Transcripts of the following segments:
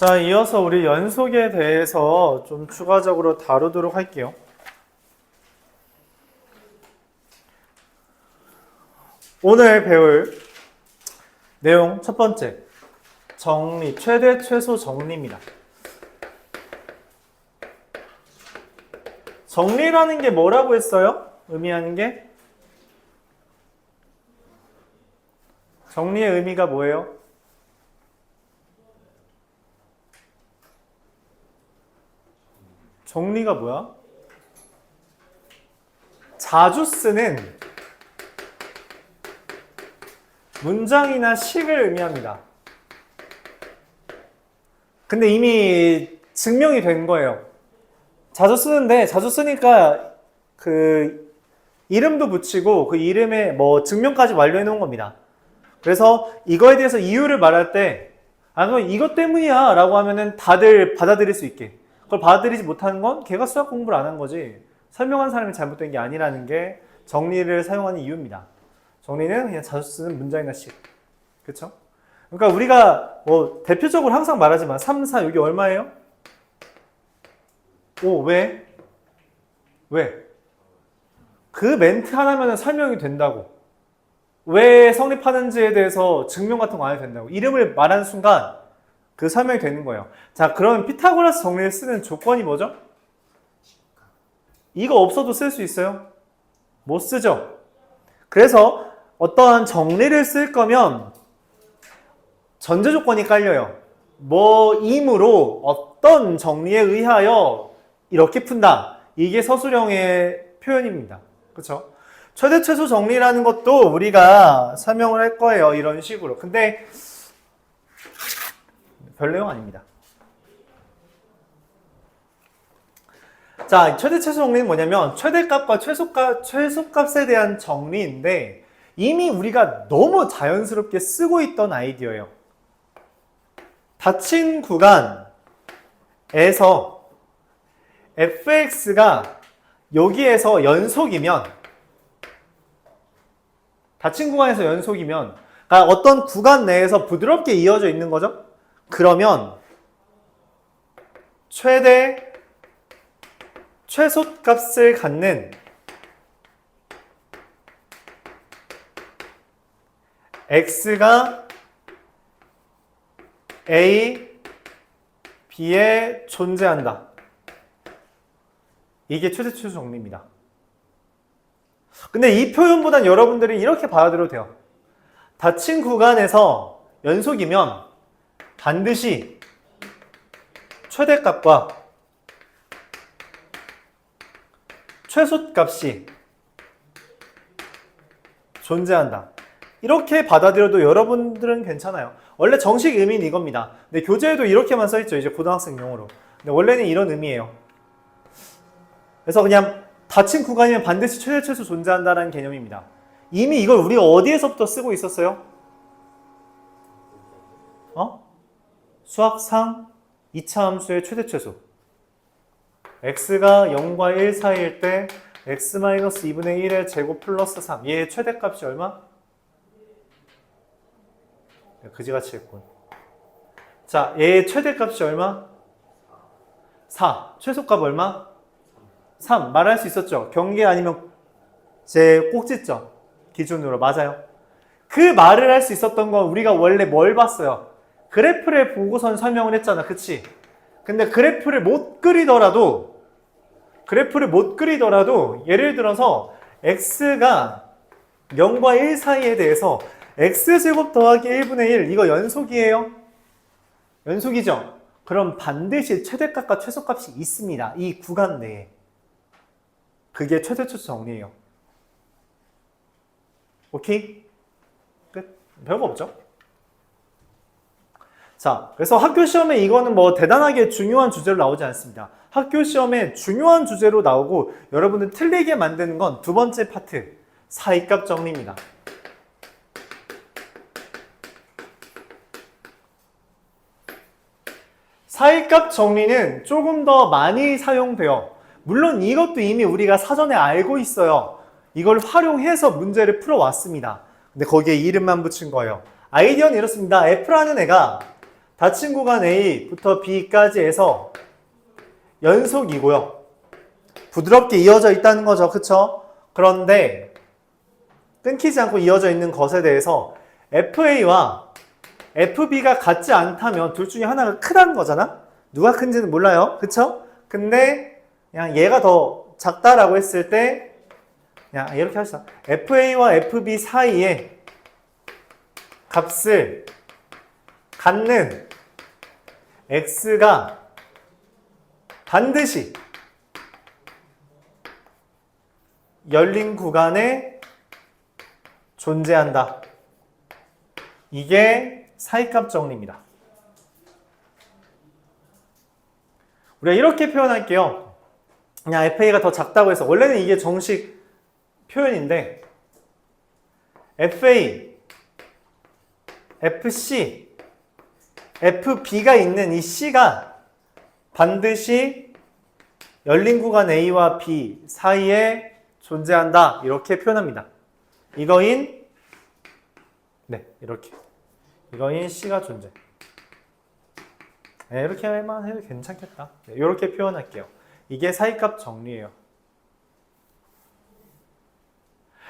자, 이어서 우리 연속에 대해서 좀 추가적으로 다루도록 할게요. 오늘 배울 내용 첫 번째, 정리, 최대, 최소 정리입니다. 정리라는 게 뭐라고 했어요? 의미하는 게? 정리의 의미가 뭐예요? 정리가 뭐야? 자주 쓰는 문장이나 식을 의미합니다. 근데 이미 증명이 된 거예요. 자주 쓰는데, 자주 쓰니까 그 이름도 붙이고 그 이름에 뭐 증명까지 완료해 놓은 겁니다. 그래서 이거에 대해서 이유를 말할 때, 그럼 이것 때문이야 라고 하면은 다들 받아들일 수 있게. 그걸 받아들이지 못하는 건 걔가 수학 공부를 안 한 거지, 설명한 사람이 잘못된 게 아니라는 게 정리를 사용하는 이유입니다. 정리는 그냥 자주 쓰는 문장이나 식. 그쵸? 그러니까 우리가 뭐 대표적으로 항상 말하지만 3, 4 여기 얼마예요? 5. 왜? 왜? 그 멘트 하나면 설명이 된다고. 왜 성립하는지에 대해서 증명 같은 거 안 해도 된다고. 이름을 말하는 순간 그 설명이 되는 거예요. 자, 그러면 피타고라스 정리를 쓰는 조건이 뭐죠? 이거 없어도 쓸 수 있어요? 못 쓰죠? 그래서 어떠한 정리를 쓸 거면 전제 조건이 깔려요. 뭐이므로 어떤 정리에 의하여 이렇게 푼다. 이게 서술형의 표현입니다. 그렇죠? 최대 최소 정리라는 것도 우리가 설명을 할 거예요. 이런 식으로. 근데 별 내용 아닙니다. 자, 최대 최소 정리는 뭐냐면 최대값과 최소값에 대한 정리인데 이미 우리가 너무 자연스럽게 쓰고 있던 아이디어예요. 닫힌 구간에서 fx가 여기에서 연속이면, 닫힌 구간에서 연속이면, 그러니까 어떤 구간 내에서 부드럽게 이어져 있는 거죠? 그러면 최대 최소값을 갖는 x가 a, b에 존재한다. 이게 최대 최소 정리입니다. 근데 이 표현보단 여러분들이 이렇게 받아들여도 돼요. 닫힌 구간에서 연속이면 반드시 최대값과 최소값이 존재한다. 이렇게 받아들여도 여러분들은 괜찮아요. 원래 정식 의미는 이겁니다. 근데 교재에도 이렇게만 써있죠. 이제 고등학생용으로. 근데 원래는 이런 의미예요. 그래서 그냥 닫힌 구간이면 반드시 최대 최소 존재한다는 개념입니다. 이미 이걸 우리가 어디에서부터 쓰고 있었어요? 수학상 2차 함수의 최대 최소. x가 0과 1 사이일 때 x-2분의 1의 제곱 플러스 3. 얘의 최대값이 얼마? 그지같이 했군. 자, 얘의 최대값이 얼마? 4. 최소값 얼마? 3. 말할 수 있었죠? 경계 아니면 제 꼭지점 기준으로. 맞아요. 그 말을 할 수 있었던 건 우리가 원래 뭘 봤어요? 그래프를 보고선 설명을 했잖아. 그치? 근데 그래프를 못 그리더라도 예를 들어서 x가 0과 1 사이에 대해서 x제곱 더하기 1분의 1 이거 연속이에요? 연속이죠? 그럼 반드시 최대값과 최소값이 있습니다. 이 구간 내에. 그게 최대 최소 정리예요. 오케이? 끝. 별거 없죠? 자, 그래서 학교 시험에 이거는 뭐 대단하게 중요한 주제로 나오지 않습니다. 학교 시험에 중요한 주제로 나오고 여러분들 틀리게 만드는 건 두 번째 파트, 사이값 정리입니다. 사이값 정리는 조금 더 많이 사용돼요. 물론 이것도 이미 우리가 사전에 알고 있어요. 이걸 활용해서 문제를 풀어왔습니다. 근데 거기에 이름만 붙인 거예요. 아이디어는 이렇습니다. F라는 애가 닫힌 구간 A부터 B까지 해서 연속이고요. 부드럽게 이어져 있다는 거죠. 그쵸? 그런데 끊기지 않고 이어져 있는 것에 대해서 FA와 FB가 같지 않다면 둘 중에 하나가 크다는 거잖아? 누가 큰지는 몰라요. 그쵸? 근데 그냥 얘가 더 작다라고 했을 때 그냥 이렇게 하시다. FA와 FB 사이에 값을 갖는 X가 반드시 열린 구간에 존재한다. 이게 사이값 정리입니다. 우리가 이렇게 표현할게요. 그냥 FA가 더 작다고 해서 원래는 이게 정식 표현인데 FA, FC, FB가 있는 이 C가 반드시 열린 구간 A와 B 사이에 존재한다. 이렇게 표현합니다. 이거인 이렇게 이거인 C가 존재. 네, 이렇게만 해도 괜찮겠다. 네, 이렇게 표현할게요. 이게 사이값 정리예요.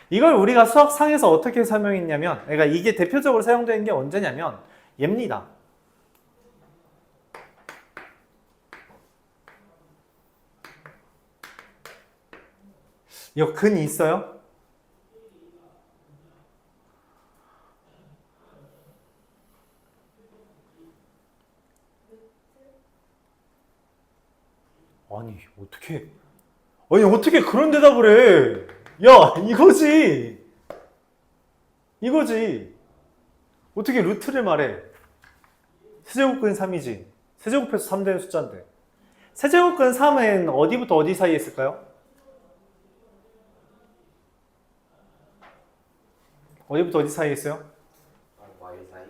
이걸 우리가 수학상에서 어떻게 설명했냐면, 그러니까 이게 대표적으로 사용되는 게 언제냐면 얘입니다. 이거 근이 있어요? 아니 어떻게 그런 대답을 해? 야, 이거지. 어떻게 루트를 말해? 세제곱근 3이지. 세제곱해서 3 되는 숫자인데. 세제곱근 3은 어디부터 어디 사이에 있을까요? 어디부터 어디 사이에 있어요? Y 사이.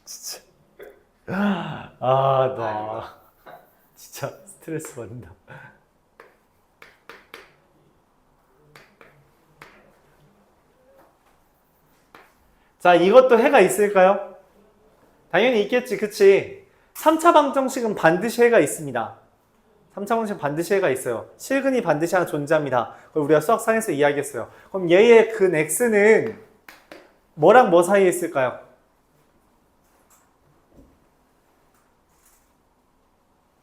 진짜. 나 진짜 스트레스 받는다. 자, 이것도 해가 있을까요? 당연히 있겠지, 그치? 3차 방정식은 반드시 해가 있습니다. 3차 방정식은 반드시 해가 있어요. 실근이 반드시 하나 존재합니다. 그걸 우리가 수학상에서 이야기했어요. 그럼 얘의 근 x는 뭐랑 뭐 사이에 있을까요?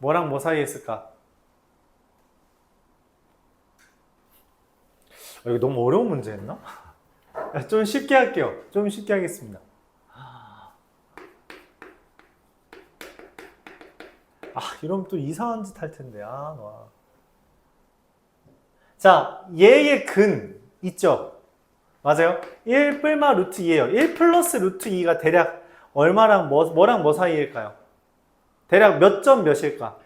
뭐랑 뭐 사이에 있을까? 이거 너무 어려운 문제 했나? 좀 쉽게 할게요. 좀 쉽게 하겠습니다. 이러면 또 이상한 짓 할 텐데. 자, 얘의 근 있죠? 맞아요? 1 뿔마 루트 2예요. 1 플러스 루트 2가 대략 얼마랑 뭐랑 뭐 사이일까요? 대략 몇 점 몇일까?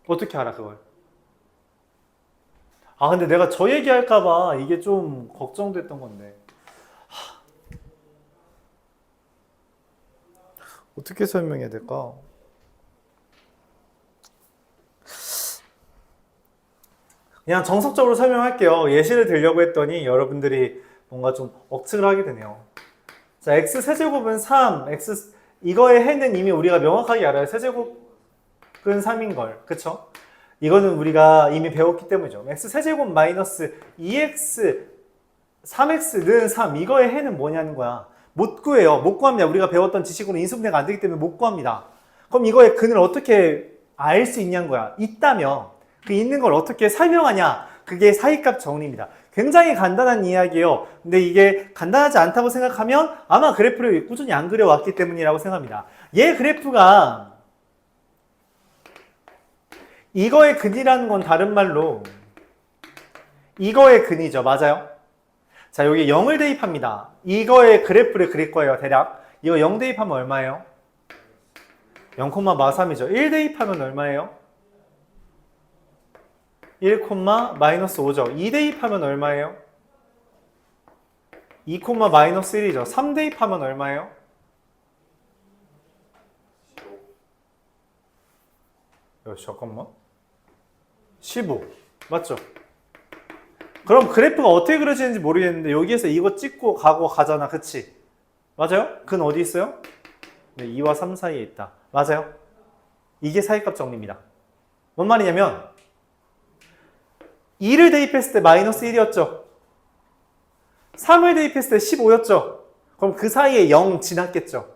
어떻게 알아, 그걸? 근데 내가 저 얘기할까봐 이게 좀 걱정됐던 건데. 어떻게 설명해야 될까? 그냥 정석적으로 설명할게요. 예시를 들려고 했더니 여러분들이 뭔가 좀 억측을 하게 되네요. 자, x 세제곱은 3, 이거의 해는 이미 우리가 명확하게 알아요. 세제곱은 3인 걸, 그쵸? 이거는 우리가 이미 배웠기 때문이죠. x 세제곱 마이너스 2x, 3x는 3, 이거의 해는 뭐냐는 거야. 못 구해요. 못 구합니다. 우리가 배웠던 지식으로 인수분해가 안 되기 때문에 못 구합니다. 그럼 이거의 근을 어떻게 알 수 있냐는 거야. 있다며. 그 있는 걸 어떻게 설명하냐? 그게 사이값 정리입니다. 굉장히 간단한 이야기예요. 근데 이게 간단하지 않다고 생각하면 아마 그래프를 꾸준히 안 그려왔기 때문이라고 생각합니다. 얘 그래프가 이거의 근이라는 건 다른 말로 이거의 근이죠. 맞아요? 자, 여기 0을 대입합니다. 이거의 그래프를 그릴 거예요. 대략. 이거 0 대입하면 얼마예요? 0,-3이죠. 1 대입하면 얼마예요? 1, 마이너스 5죠. 2 대입하면 얼마예요? 2, 마이너스 1이죠. 3 대입하면 얼마예요? 잠깐만. 15. 맞죠? 그럼 그래프가 어떻게 그려지는지 모르겠는데 여기에서 이거 찍고 가고 가잖아. 그치? 맞아요? 근 어디 있어요? 네, 2와 3 사이에 있다. 맞아요? 이게 사이값 정리입니다. 뭔 말이냐면 2를 대입했을 때 마이너스 1이었죠. 3을 대입했을 때 15였죠. 그럼 그 사이에 0 지났겠죠.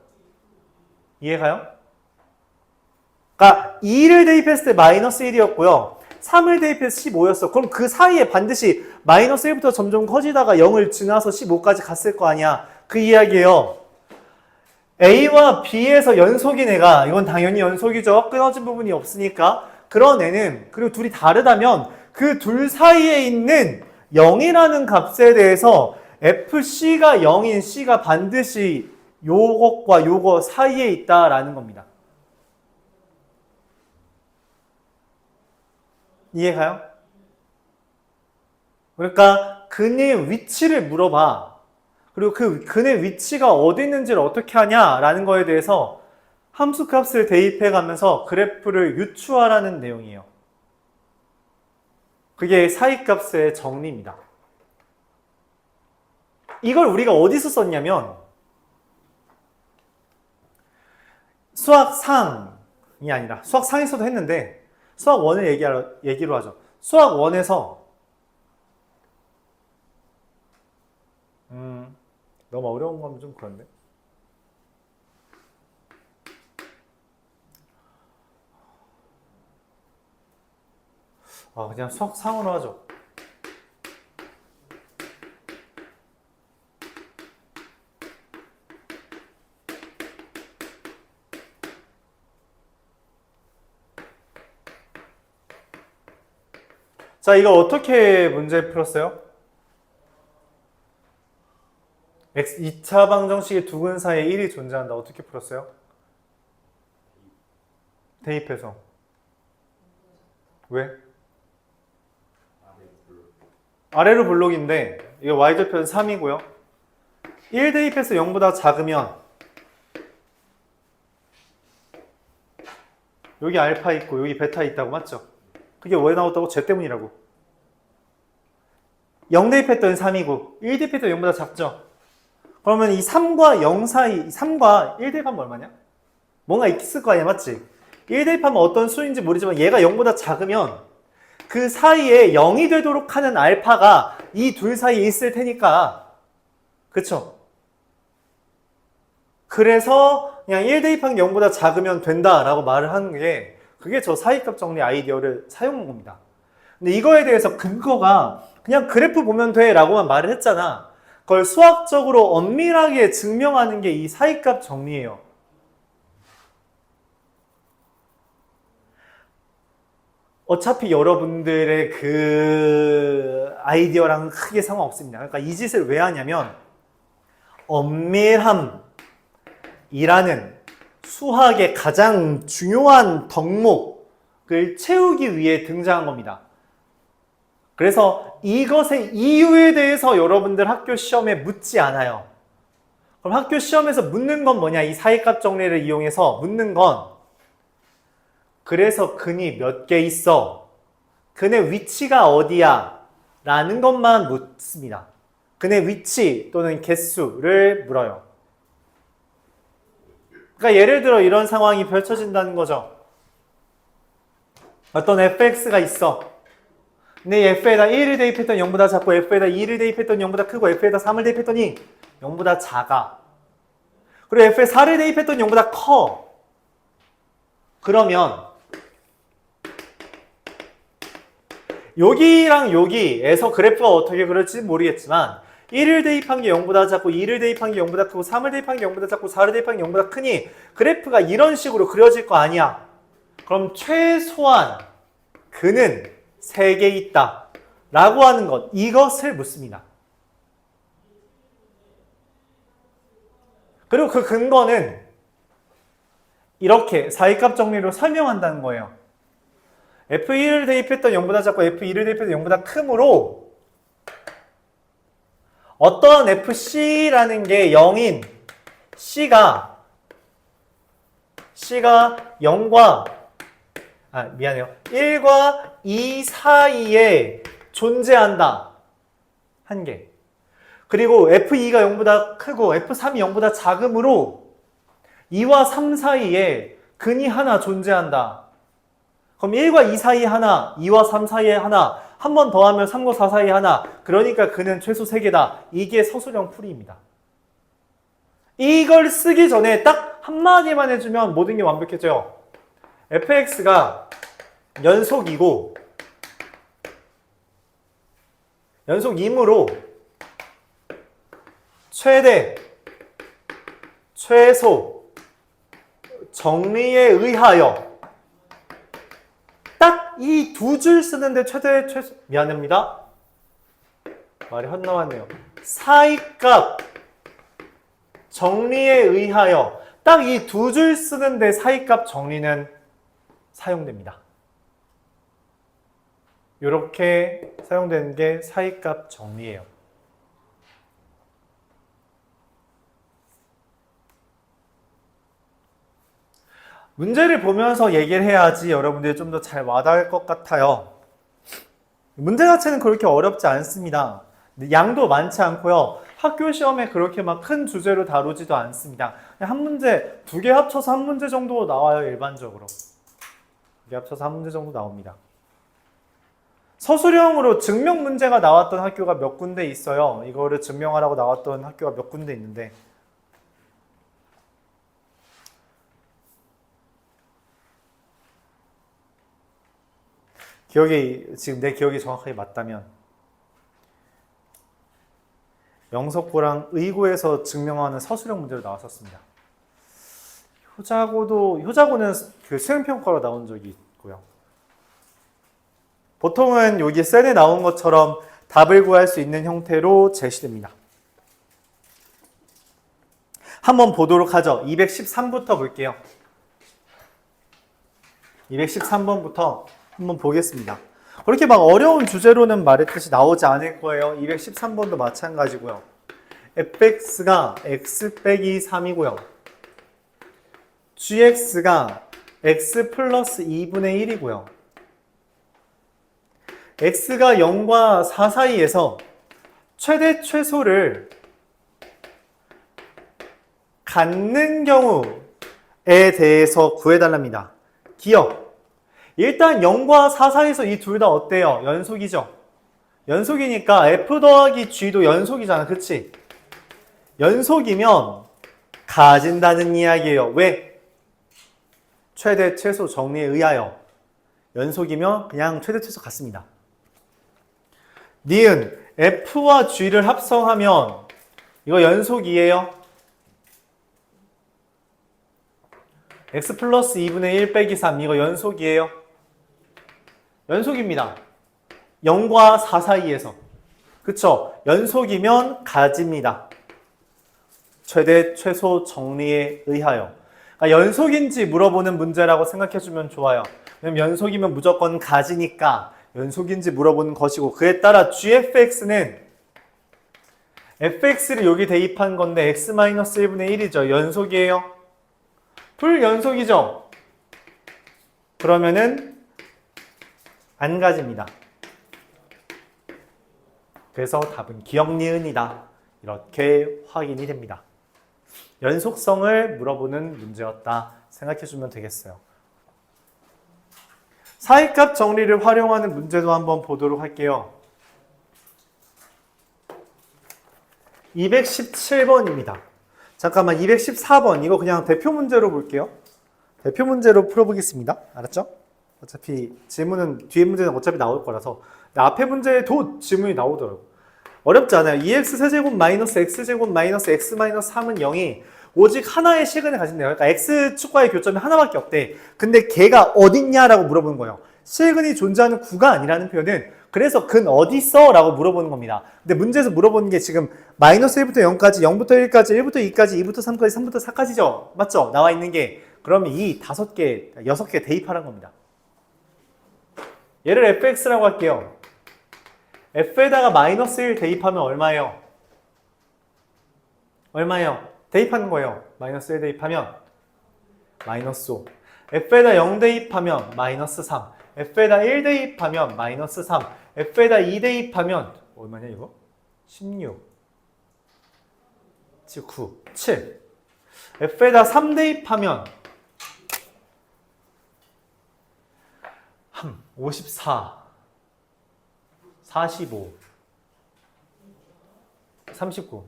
이해가요? 그러니까 2를 대입했을 때 마이너스 1이었고요. 3을 대입해서 15였어. 그럼 그 사이에 반드시 마이너스 1부터 점점 커지다가 0을 지나서 15까지 갔을 거 아니야. 그 이야기예요. A와 B에서 연속인 애가, 이건 당연히 연속이죠. 끊어진 부분이 없으니까. 그런 애는, 그리고 둘이 다르다면 그 둘 사이에 있는 0이라는 값에 대해서 FC가 0인 C가 반드시 요것과 요거 사이에 있다라는 겁니다. 이해가요? 그러니까 근의 위치를 물어봐. 그리고 그 근의 위치가 어디 있는지를 어떻게 하냐라는 거에 대해서 함수 값을 대입해 가면서 그래프를 유추하라는 내용이에요. 그게 사이값의 정리입니다. 이걸 우리가 어디서 썼냐면 수학 상이 아니라 수학 상에서도 했는데 수학 1을 얘기로 하죠. 수학 1에서 너무 어려운 거면 좀 그런데. 그냥 수학 상으로 하죠. 자, 이거 어떻게 문제 풀었어요? 2차 방정식의 두 근 사이에 1이 존재한다. 어떻게 풀었어요? 대입해서. 왜? 아래로 블록인데 이거 y좌표는 3이고요. 1 대입해서 0보다 작으면 여기 알파 있고 여기 베타 있다고 맞죠? 그게 왜 나왔다고? 쟤 때문이라고. 0 대입했더니 3이고 1 대입했더니 0보다 작죠? 그러면 이 3과 0 사이, 3과 1 대입하면 얼마냐? 뭔가 있을 거 아니야, 맞지? 1 대입하면 어떤 수인지 모르지만 얘가 0보다 작으면 그 사이에 0이 되도록 하는 알파가 이 둘 사이에 있을 테니까. 그쵸? 그래서 그냥 1 대입한 게 0보다 작으면 된다라고 말을 하는 게 그게 저 사이값 정리 아이디어를 사용한 겁니다. 근데 이거에 대해서 근거가 그냥 그래프 보면 돼 라고만 말을 했잖아. 그걸 수학적으로 엄밀하게 증명하는 게 이 사이값 정리예요. 어차피 여러분들의 그 아이디어랑은 크게 상관없습니다. 그러니까 이 짓을 왜 하냐면 엄밀함이라는 수학의 가장 중요한 덕목을 채우기 위해 등장한 겁니다. 그래서 이것의 이유에 대해서 여러분들 학교 시험에 묻지 않아요. 그럼 학교 시험에서 묻는 건 뭐냐? 이 사이값 정리를 이용해서 묻는 건 그래서 근이 몇 개 있어? 근의 위치가 어디야? 라는 것만 묻습니다. 근의 위치 또는 개수를 물어요. 그러니까 예를 들어 이런 상황이 펼쳐진다는 거죠. 어떤 fx가 있어. 근데 f에다 1을 대입했더니 0보다 작고 f에다 2를 대입했더니 0보다 크고 f에다 3을 대입했더니 0보다 작아. 그리고 f에 4를 대입했더니 0보다 커. 그러면 여기랑 여기에서 그래프가 어떻게 그럴지 모르겠지만 1을 대입한 게 0보다 작고 2를 대입한 게 0보다 크고 3을 대입한 게 0보다 작고 4를 대입한 게 0보다 크니 그래프가 이런 식으로 그려질 거 아니야. 그럼 최소한 근은 3개 있다 라고 하는 것, 이것을 묻습니다. 그리고 그 근거는 이렇게 사이값 정리로 설명한다는 거예요. F1을 대입했던 0보다 작고 F2를 대입했던 0보다 크므로 어떤 FC라는 게 0인 C가 0과 1과 2 사이에 존재한다 1개. 그리고 F2가 0보다 크고 F3이 0보다 작으므로 2와 3 사이에 근이 하나 존재한다. 그럼 1과 2 사이에 하나, 2와 3 사이에 하나, 한 번 더 하면 3과 4 사이에 하나. 그러니까 그는 최소 3개다. 이게 서술형 풀이입니다. 이걸 쓰기 전에 딱 한마디만 해주면 모든 게 완벽해져요. fx가 연속이고 연속이므로 최대, 최소, 정리에 의하여 딱 이 두 줄 쓰는데 최대, 최소, 미안합니다. 말이 헛나왔네요. 사이값, 정리에 의하여 딱 이 두 줄 쓰는데 사이값 정리는 사용됩니다. 이렇게 사용되는 게 사이값 정리예요. 문제를 보면서 얘기를 해야지 여러분들이 좀 더 잘 와닿을 것 같아요. 문제 자체는 그렇게 어렵지 않습니다. 양도 많지 않고요. 학교 시험에 그렇게 막 큰 주제로 다루지도 않습니다. 그냥 한 문제, 2개 합쳐서 한 문제 정도 나와요, 일반적으로. 2개 합쳐서 한 문제 정도 나옵니다. 서술형으로 증명 문제가 나왔던 학교가 몇 군데 있어요. 이거를 증명하라고 나왔던 학교가 몇 군데 있는데 지금 내 기억이 정확하게 맞다면 영석고랑 의고에서 증명하는 서술형 문제로 나왔었습니다. 효자고는 그 수행평가로 나온 적이 있고요. 보통은 여기 셀에 나온 것처럼 답을 구할 수 있는 형태로 제시됩니다. 한번 보도록 하죠. 213부터 볼게요. 213번부터 한번 보겠습니다. 그렇게 막 어려운 주제로는 말했듯이 나오지 않을 거예요. 213번도 마찬가지고요. fx가 x 빼기 3이고요. gx가 x 플러스 2분의 1이고요. x가 0과 4 사이에서 최대 최소를 갖는 경우에 대해서 구해달랍니다. 기억. 일단 0과 4 사이에서 이 둘 다 어때요? 연속이죠? 연속이니까 f 더하기 g도 연속이잖아. 그치? 연속이면 가진다는 이야기예요. 왜? 최대 최소 정리에 의하여. 연속이면 그냥 최대 최소 같습니다. 니은 f와 g를 합성하면 이거 연속이에요. x 플러스 2분의 1 빼기 3 이거 연속이에요. 연속입니다. 0과 4 사이에서. 그쵸? 연속이면 가집니다. 최대 최소 정리에 의하여. 그러니까 연속인지 물어보는 문제라고 생각해주면 좋아요. 왜냐면 연속이면 무조건 가지니까 연속인지 물어보는 것이고, 그에 따라 gfx는 fx를 여기 대입한 건데 x-1분의 1이죠. 연속이에요? 불연속이죠? 그러면은 안 가집니다. 그래서 답은 기억 니은이다. 이렇게 확인이 됩니다. 연속성을 물어보는 문제였다 생각해주면 되겠어요. 사이값 정리를 활용하는 문제도 한번 보도록 할게요. 217번입니다. 잠깐만, 214번 이거 그냥 대표 문제로 볼게요. 대표 문제로 풀어보겠습니다. 알았죠? 어차피 질문은 뒤에 문제는 어차피 나올 거라서 앞에 문제에도 질문이 나오더라고요. 어렵지 않아요. 2x 세제곱 마이너스 x제곱 마이너스 x 마이너스 3은 0이 오직 하나의 시근을 가진대요. 그러니까 x축과의 교점이 하나밖에 없대. 근데 걔가 어딨냐라고 물어보는 거예요. 시근이 존재하는 구가 아니라는 표현은 그래서 근 어딨어? 라고 물어보는 겁니다. 근데 문제에서 물어보는 게 지금 마이너스 1부터 0까지, 0부터 1까지, 1부터 2까지, 2부터 3까지, 3부터 4까지죠? 맞죠? 나와 있는 게. 그러면 이 5개, 6개 대입하는 겁니다. 얘를 fx라고 할게요. f에다가 마이너스 1 대입하면 얼마예요? 얼마예요? 대입하는 거예요. 마이너스 1 대입하면 마이너스 5. f에다 0 대입하면 마이너스 3. f에다 1 대입하면 마이너스 3. f에다 2 대입하면 얼마냐 이거? 16, 9, 7. F에다 3 대입하면 54, 45, 39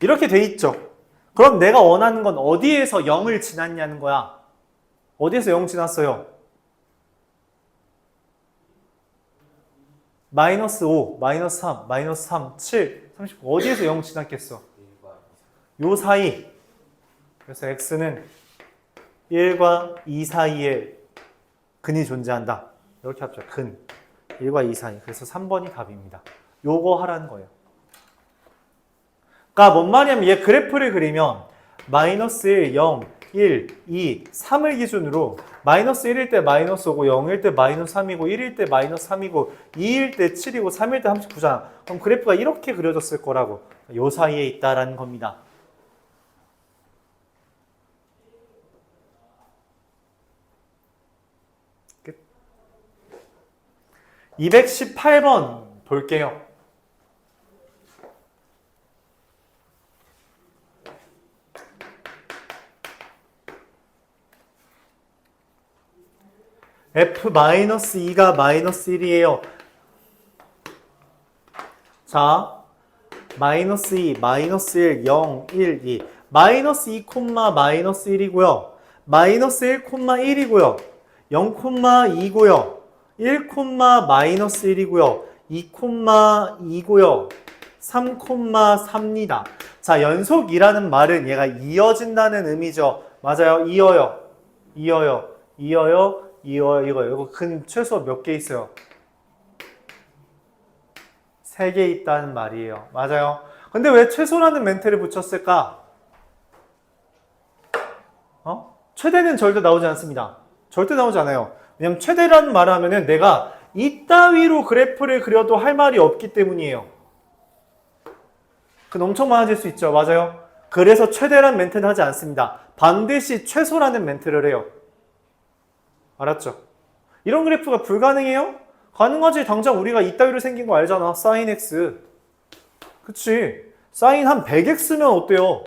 이렇게 돼 있죠. 그럼 내가 원하는 건 어디에서 0을 지났냐는 거야. 어디에서 0 지났어요? 마이너스 5, 마이너스 3, 마이너스 3, 7, 39 어디에서 0 지났겠어? 요 사이. 그래서 x는 1과 2 사이에 근이 존재한다. 이렇게 합쳐. 근. 1과 2 사이. 그래서 3번이 답입니다. 요거 하라는 거예요. 그러니까 뭔 말이냐면 얘 그래프를 그리면 마이너스 1, 0, 1, 2, 3을 기준으로 마이너스 1일 때 마이너스 5고 0일 때 마이너스 3이고 1일 때 마이너스 3이고 2일 때 7이고 3일 때 39잖아. 그럼 그래프가 이렇게 그려졌을 거라고. 요 사이에 있다라는 겁니다. 끝. 218번 볼게요. F-2가 마이너스 1이에요. 자, 마이너스 2, 마이너스 1, 0, 1, 2. 마이너스 2, 마이너스 1이고요. 마이너스 1, 1이고요. 0, 2고요. 1, 마이너스 1이고요. 2, 2고요. 3, 3입니다. 자, 연속이라는 말은 얘가 이어진다는 의미죠. 맞아요. 이어요. 이어요. 이어요. 이거 근 최소 몇 개 있어요? 3개 있다는 말이에요. 맞아요. 근데 왜 최소라는 멘트를 붙였을까? 최대는 절대 나오지 않습니다. 절대 나오지 않아요. 왜냐면 최대라는 말을 하면은 내가 이따위로 그래프를 그려도 할 말이 없기 때문이에요. 그건 엄청 많아질 수 있죠. 맞아요. 그래서 최대란 멘트는 하지 않습니다. 반드시 최소라는 멘트를 해요. 알았죠? 이런 그래프가 불가능해요? 가능하지. 당장 우리가 이따위로 생긴 거 알잖아. sin x. 그치? sin 한 100x면 어때요?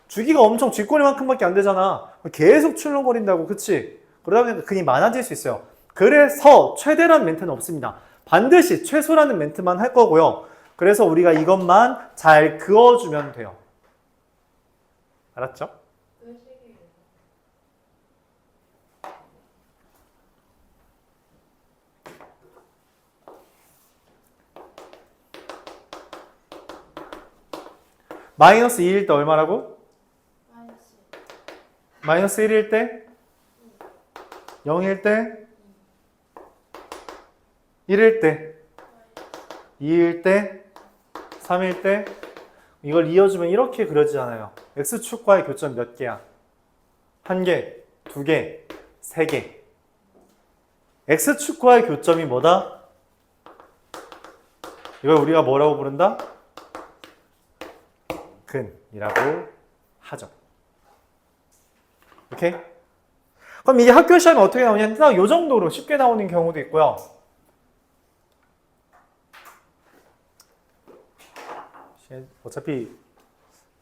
주기가 엄청 쥐꼬리만큼밖에 안 되잖아. 계속 출렁거린다고. 그치? 그러다 보니까 근이 많아질 수 있어요. 그래서 최대란 멘트는 없습니다. 반드시 최소라는 멘트만 할 거고요. 그래서 우리가 이것만 잘 그어주면 돼요. 알았죠? 마이너스 2일 때 얼마라고? 마이너스 1일 때? 0일 때? 1일 때? 2일 때? 3일 때? 이걸 이어주면 이렇게 그려지잖아요. X축과의 교점 몇 개야? 1개, 2개, 3개. X축과의 교점이 뭐다? 이걸 우리가 뭐라고 부른다? 근이라고 하죠. 오케이? 그럼 이게 학교 시험에 어떻게 나오냐? 딱 요 정도로 쉽게 나오는 경우도 있고요. 어차피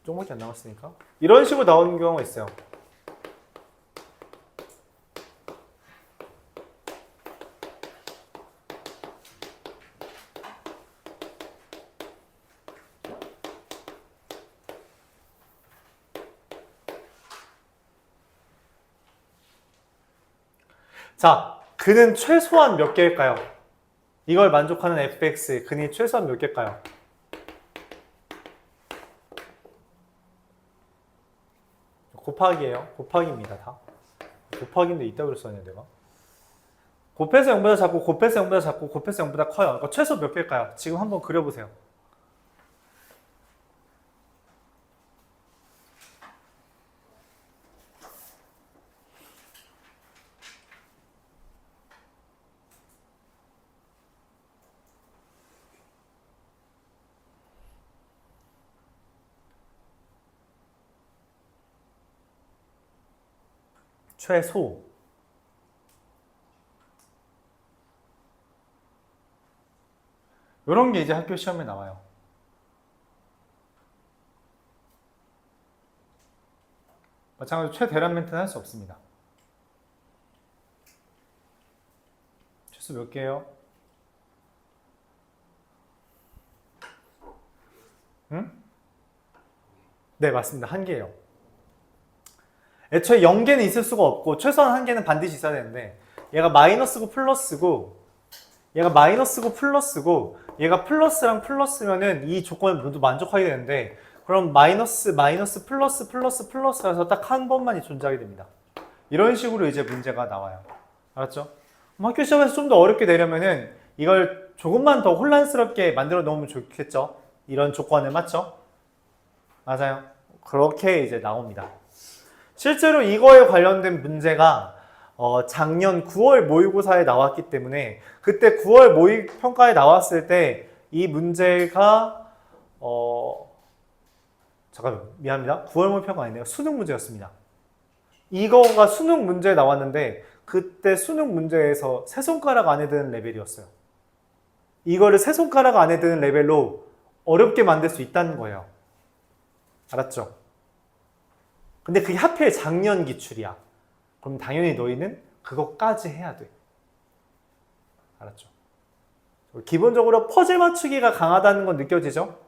조금밖에 안 남았으니까. 이런 식으로 나오는 경우가 있어요. 자, 근은 최소한 몇 개일까요? 이걸 만족하는 fx, 근이 최소한 몇 개일까요? 곱하기예요. 곱하기입니다. 다. 곱하기인데 이따위로 써야 내가. 곱해서 0보다 작고 곱해서 0보다 작고 곱해서 0보다 커요. 그러니까 최소 몇 개일까요? 지금 한번 그려보세요. 최소. 이런 게 이제 학교 시험에 나와요. 마찬가지로 최대란 멘트는 할 수 없습니다. 최소 몇 개예요? 응? 네, 맞습니다. 한 개예요. 애초에 0개는 있을 수가 없고 최소한 한 개는 반드시 있어야 되는데 얘가 마이너스고 플러스고 얘가 마이너스고 플러스고 얘가 플러스랑 플러스면은 이 조건을 모두 만족하게 되는데 그럼 마이너스 마이너스 플러스 플러스 플러스라서 딱 한 번만이 존재하게 됩니다. 이런 식으로 이제 문제가 나와요. 알았죠? 학교 시험에서 좀 더 어렵게 내려면은 이걸 조금만 더 혼란스럽게 만들어 놓으면 좋겠죠? 이런 조건을 맞죠? 맞아요. 그렇게 이제 나옵니다. 실제로 이거에 관련된 문제가 작년 9월 모의고사에 나왔기 때문에 그때 9월 모의평가에 나왔을 때 이 문제가 잠깐만 미안합니다. 9월 모의평가 아니네요. 수능 문제였습니다. 이거가 수능 문제에 나왔는데 그때 수능 문제에서 세 손가락 안에 드는 레벨이었어요. 이거를 세 손가락 안에 드는 레벨로 어렵게 만들 수 있다는 거예요. 알았죠? 근데 그게 하필 작년 기출이야. 그럼 당연히 너희는 그것까지 해야 돼. 알았죠? 기본적으로 퍼즐 맞추기가 강하다는 건 느껴지죠?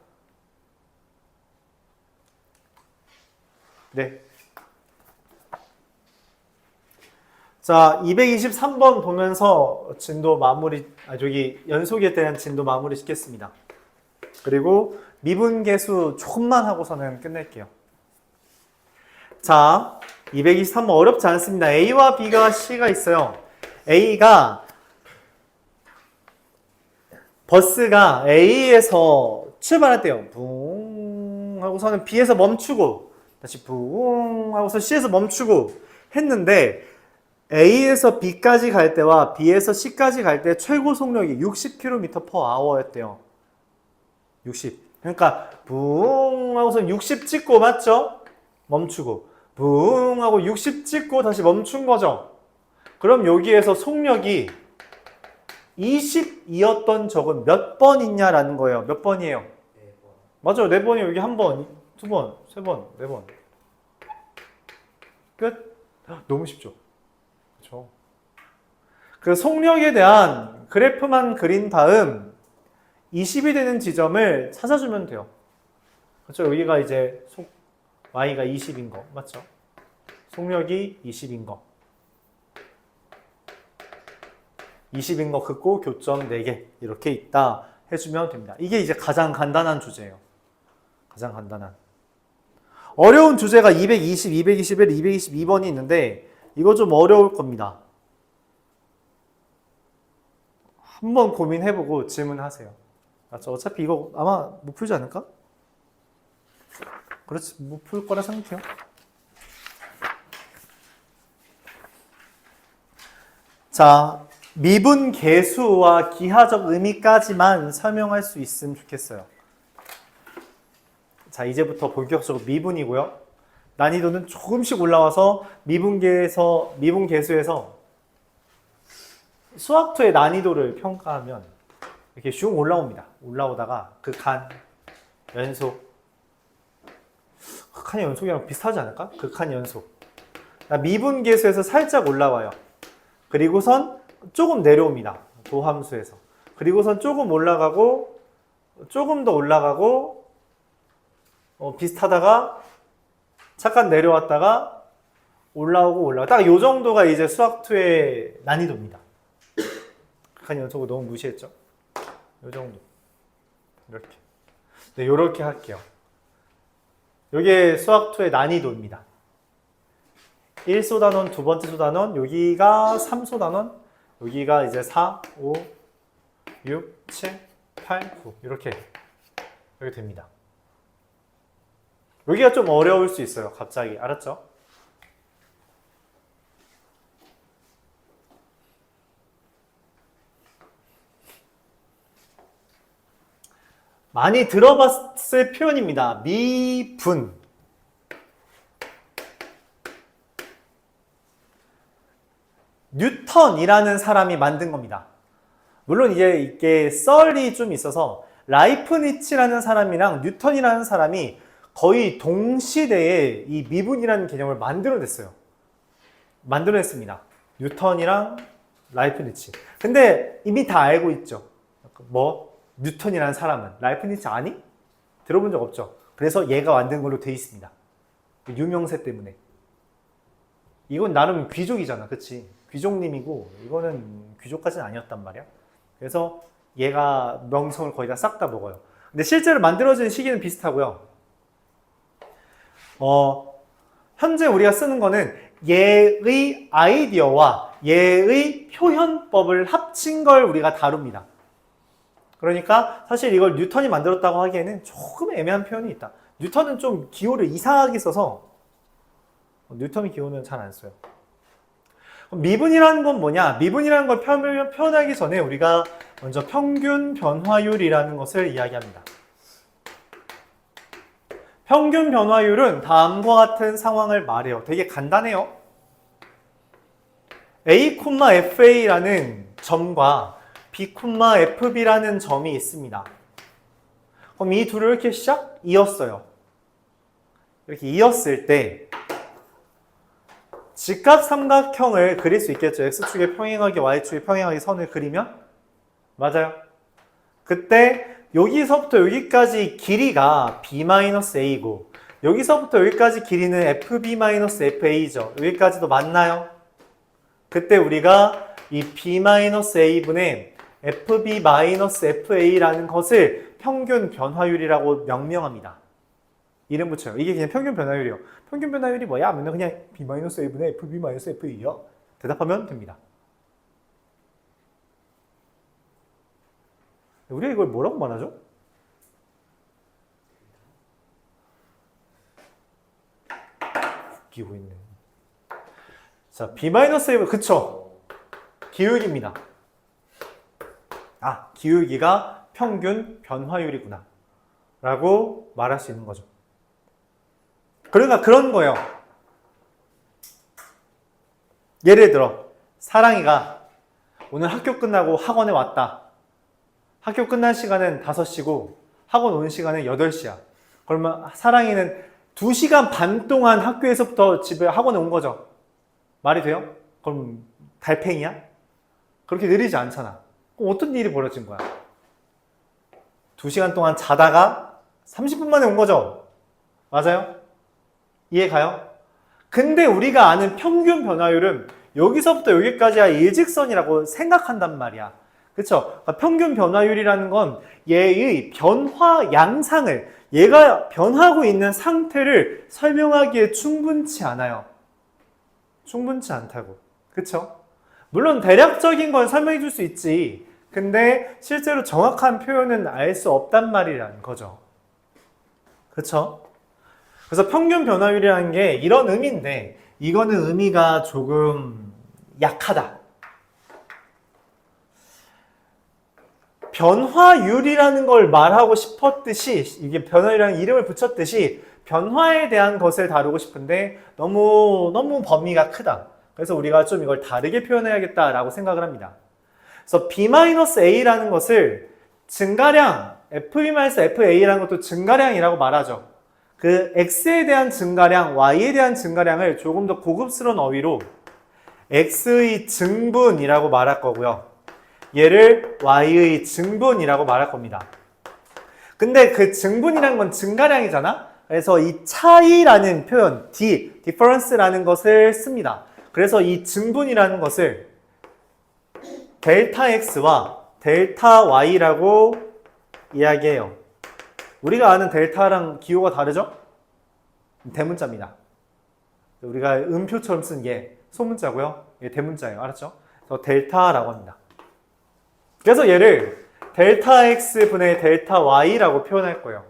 네. 자, 223번 보면서 진도 마무리, 저기 연속에 대한 진도 마무리 시켰습니다. 그리고 미분계수 조금만 하고서는 끝낼게요. 자, 223번 어렵지 않습니다. A와 B가 C가 있어요. A가 버스가 A에서 출발할 때요. 붕 하고서는 B에서 멈추고 다시 붕 하고서 C에서 멈추고 했는데 A에서 B까지 갈 때와 B에서 C까지 갈 때 최고 속력이 60km/h였대요. 60. 그러니까 붕 하고서 60 찍고 맞죠? 멈추고 붕 하고 60 찍고 다시 멈춘 거죠. 그럼 여기에서 속력이 22였던 적은 몇 번 있냐라는 거예요. 몇 번이에요? 4번. 맞아요. 4번이에요. 여기 한 번, 2번, 3번, 4번. 끝? 너무 쉽죠? 그렇죠. 그 속력에 대한 그래프만 그린 다음 20이 되는 지점을 찾아주면 돼요. 그렇죠. 여기가 이제 y가 20인 거 맞죠? 속력이 20인 거 20인 거 긋고 교점 4개 이렇게 있다 해주면 됩니다. 이게 이제 가장 간단한 주제예요. 가장 간단한. 어려운 주제가 220, 221, 222번이 있는데 이거 좀 어려울 겁니다. 한번 고민해보고 질문하세요. 맞죠? 어차피 이거 아마 못 풀지 않을까? 그렇지, 못 풀 거라 생각해요. 자, 미분 계수와 기하적 의미까지만 설명할 수 있으면 좋겠어요. 자, 이제부터 본격적으로 미분이고요. 난이도는 조금씩 올라와서 미분계수에서 수학2의 난이도를 평가하면 이렇게 슝 올라옵니다. 올라오다가 극한, 연속. 극한 연속이랑 비슷하지 않을까? 극한 연속. 미분계수에서 살짝 올라와요. 그리고선 조금 내려옵니다. 도함수에서. 그리고선 조금 올라가고 조금 더 올라가고 비슷하다가 잠깐 내려왔다가 올라오고 딱 이 정도가 이제 수학2의 난이도입니다. 극한 연속을 너무 무시했죠? 이 정도. 이렇게. 네, 이렇게 할게요. 이게 수학2의 난이도입니다. 1소단원, 두 번째 소단원, 여기가 3소단원, 여기가 이제 4, 5, 6, 7, 8, 9 이렇게 됩니다. 여기가 좀 어려울 수 있어요. 갑자기. 알았죠? 많이 들어봤을 표현입니다. 미분. 뉴턴이라는 사람이 만든 겁니다. 물론 이제 이게 썰이 좀 있어서 라이프니츠라는 사람이랑 뉴턴이라는 사람이 거의 동시대에 이 미분이라는 개념을 만들어냈습니다. 뉴턴이랑 라이프니츠. 근데 이미 다 알고 있죠. 뭐 뉴턴이라는 사람은 라이프니츠 아니? 들어본 적 없죠. 그래서 얘가 만든 걸로 돼 있습니다. 유명세 때문에. 이건 나름 귀족이잖아, 그치? 귀족님이고 이거는 귀족까지는 아니었단 말이야. 그래서 얘가 명성을 거의 다 싹 다 먹어요. 근데 실제로 만들어진 시기는 비슷하고요. 현재 우리가 쓰는 거는 얘의 아이디어와 얘의 표현법을 합친 걸 우리가 다룹니다. 그러니까 사실 이걸 뉴턴이 만들었다고 하기에는 조금 애매한 표현이 있다. 뉴턴은 좀 기호를 이상하게 써서 뉴턴이 기호는 잘 안 써요. 미분이라는 건 뭐냐? 미분이라는 걸 표현하기 전에 우리가 먼저 평균 변화율이라는 것을 이야기합니다. 평균 변화율은 다음과 같은 상황을 말해요. 되게 간단해요. A, FA라는 점과 B, FB라는 점이 있습니다. 그럼 이 둘을 이렇게 이었어요. 이렇게 이었을 때 직각 삼각형을 그릴 수 있겠죠. X축에 평행하게 Y축에 평행하게 선을 그리면? 맞아요. 그때 여기서부터 여기까지 길이가 B-A고 여기서부터 여기까지 길이는 FB-FA죠. 여기까지도 맞나요? 그때 우리가 이 B-A분의 FB-FA라는 것을 평균 변화율이라고 명명합니다. 이름 붙여요. 이게 그냥 평균 변화율이에요. 평균 변화율이 뭐야? 하면 그냥 B-A분의 FB-FA요. 대답하면 됩니다. 우리가 이걸 뭐라고 말하죠? 웃기고 있네. 자, B-A, 그쵸? 기울기입니다. 아, 기울기가 평균 변화율이구나 라고 말할 수 있는 거죠. 그러니까 그런 거예요. 예를 들어 사랑이가 오늘 학교 끝나고 학원에 왔다. 학교 끝난 시간은 5시고 학원 온 시간은 8시야. 그러면 사랑이는 2시간 반 동안 학교에서부터 집에 학원에 온 거죠. 말이 돼요? 그럼 달팽이야? 그렇게 느리지 않잖아. 그럼 어떤 일이 벌어진 거야? 2시간 동안 자다가 30분 만에 온 거죠. 맞아요? 이해 가요? 근데 우리가 아는 평균 변화율은 여기서부터 여기까지가 일직선이라고 생각한단 말이야. 그쵸? 그러니까 평균 변화율이라는 건 얘의 변화 양상을, 얘가 변하고 있는 상태를 설명하기에 충분치 않아요. 충분치 않다고. 그쵸? 물론 대략적인 건 설명해 줄 수 있지. 근데 실제로 정확한 표현은 알 수 없단 말이라는 거죠. 그쵸? 그래서 평균 변화율이라는 게 이런 의미인데 이거는 의미가 조금 약하다. 변화율이라는 걸 말하고 싶었듯이 이게 변화율이라는 이름을 붙였듯이 변화에 대한 것을 다루고 싶은데 너무 범위가 크다. 그래서 우리가 좀 이걸 다르게 표현해야겠다라고 생각을 합니다. 그래서 B-A라는 것을 증가량, FB-FA라는 것도 증가량이라고 말하죠. 그 X에 대한 증가량, Y에 대한 증가량을 조금 더 고급스러운 어휘로 X의 증분이라고 말할 거고요. 얘를 Y의 증분이라고 말할 겁니다. 근데 그 증분이라는 건 증가량이잖아? 그래서 이 차이라는 표현, difference라는 것을 씁니다. 그래서 이 증분이라는 것을 델타 X와 델타 Y라고 이야기해요. 우리가 아는 델타랑 기호가 다르죠? 대문자입니다. 우리가 음표처럼 쓴 게 소문자고요. 이게 대문자예요. 알았죠? 그래서 델타라고 합니다. 그래서 얘를 델타 X분의 델타 Y라고 표현할 거예요.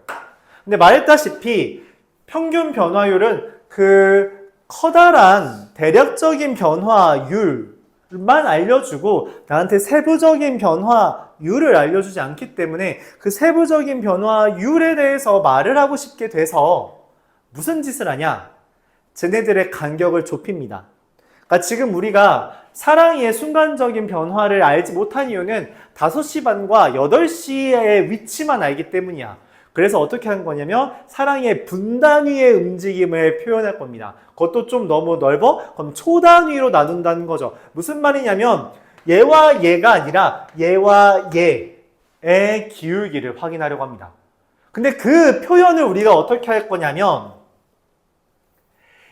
근데 말했다시피 평균 변화율은 그 커다란 대략적인 변화율만 알려주고 나한테 세부적인 변화율을 알려주지 않기 때문에 그 세부적인 변화율에 대해서 말을 하고 싶게 돼서 무슨 짓을 하냐? 쟤네들의 간격을 좁힙니다. 그러니까 지금 우리가 사랑이의 순간적인 변화를 알지 못한 이유는 5시 반과 8시의 위치만 알기 때문이야. 그래서 어떻게 하는 거냐면 사랑의 분단위의 움직임을 표현할 겁니다. 그것도 좀 너무 넓어? 그럼 초단위로 나눈다는 거죠. 무슨 말이냐면 얘와 얘가 아니라 얘와 얘의 기울기를 확인하려고 합니다. 근데 그 표현을 우리가 어떻게 할 거냐면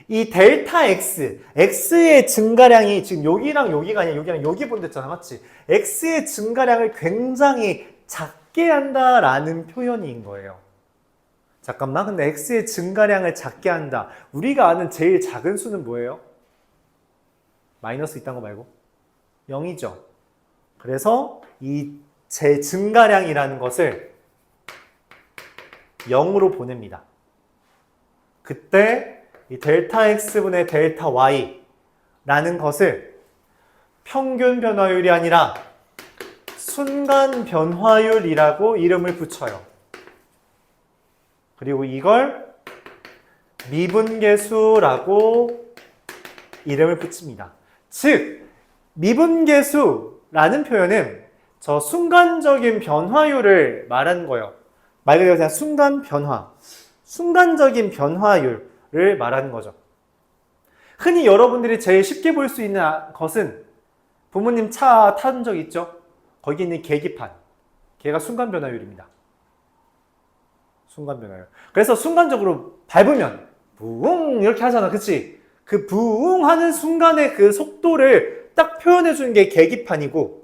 이 델타 x, x의 증가량이 지금 여기랑 여기가 아니라 여기랑 여기 본댔잖아, 맞지? x의 증가량을 굉장히 작게 한다라는 표현인 거예요. 잠깐만, 근데 x의 증가량을 작게 한다. 우리가 아는 제일 작은 수는 뭐예요? 마이너스 있다는 거 말고 0이죠. 그래서 이 제 증가량이라는 것을 0으로 보냅니다. 그때 이 델타 x분의 델타 y라는 것을 평균 변화율이 아니라 순간 변화율이라고 이름을 붙여요. 그리고 이걸 미분계수라고 이름을 붙입니다. 즉, 미분계수라는 표현은 저 순간적인 변화율을 말하는 거예요. 말 그대로 그냥 순간 변화, 순간적인 변화율을 말하는 거죠. 흔히 여러분들이 제일 쉽게 볼 수 있는 것은 부모님 차 탄 적 있죠? 거기 있는 계기판, 걔가 순간 변화율입니다. 순간 변화율. 그래서 순간적으로 밟으면 부웅 이렇게 하잖아, 그치? 그 부웅 하는 순간의 그 속도를 딱 표현해 주는 게 계기판이고,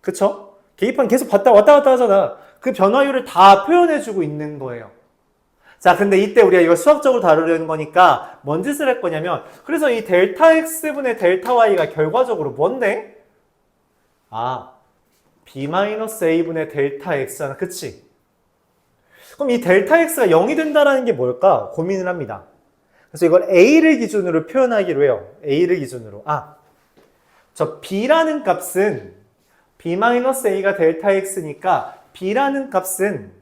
그쵸? 계기판 계속 왔다 갔다 하잖아. 그 변화율을 다 표현해 주고 있는 거예요. 자, 근데 이때 우리가 이거 수학적으로 다루려는 거니까 뭔 짓을 할 거냐면, 그래서 이 델타 x분의 델타 y가 결과적으로 뭔데? 아, b-a분의 델타 x잖아, 그치? 그럼 이 델타 x가 0이 된다는 게 뭘까? 고민을 합니다. 그래서 이걸 a를 기준으로 표현하기로 해요. a를 기준으로. 저 b라는 값은 b-a가 델타 x니까 b라는 값은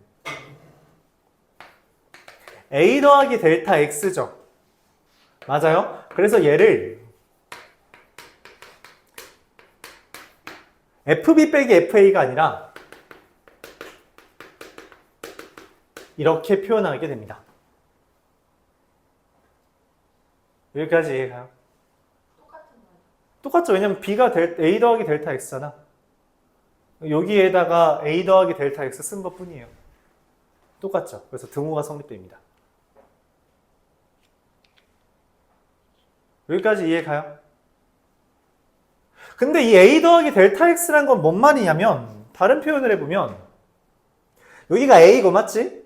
a 더하기 델타 x죠. 맞아요? 그래서 얘를 fb 빼기 fa가 아니라 이렇게 표현하게 됩니다. 여기까지 이해가요? 똑같죠. 왜냐면 b가 a 더하기 델타 x잖아. 여기에다가 a 더하기 델타 x 쓴 것 뿐이에요. 똑같죠. 그래서 등호가 성립됩니다. 여기까지 이해가요? 근데 이 a 더하기 델타 x란 건 뭔 말이냐면, 다른 표현을 해보면 여기가 a고 맞지?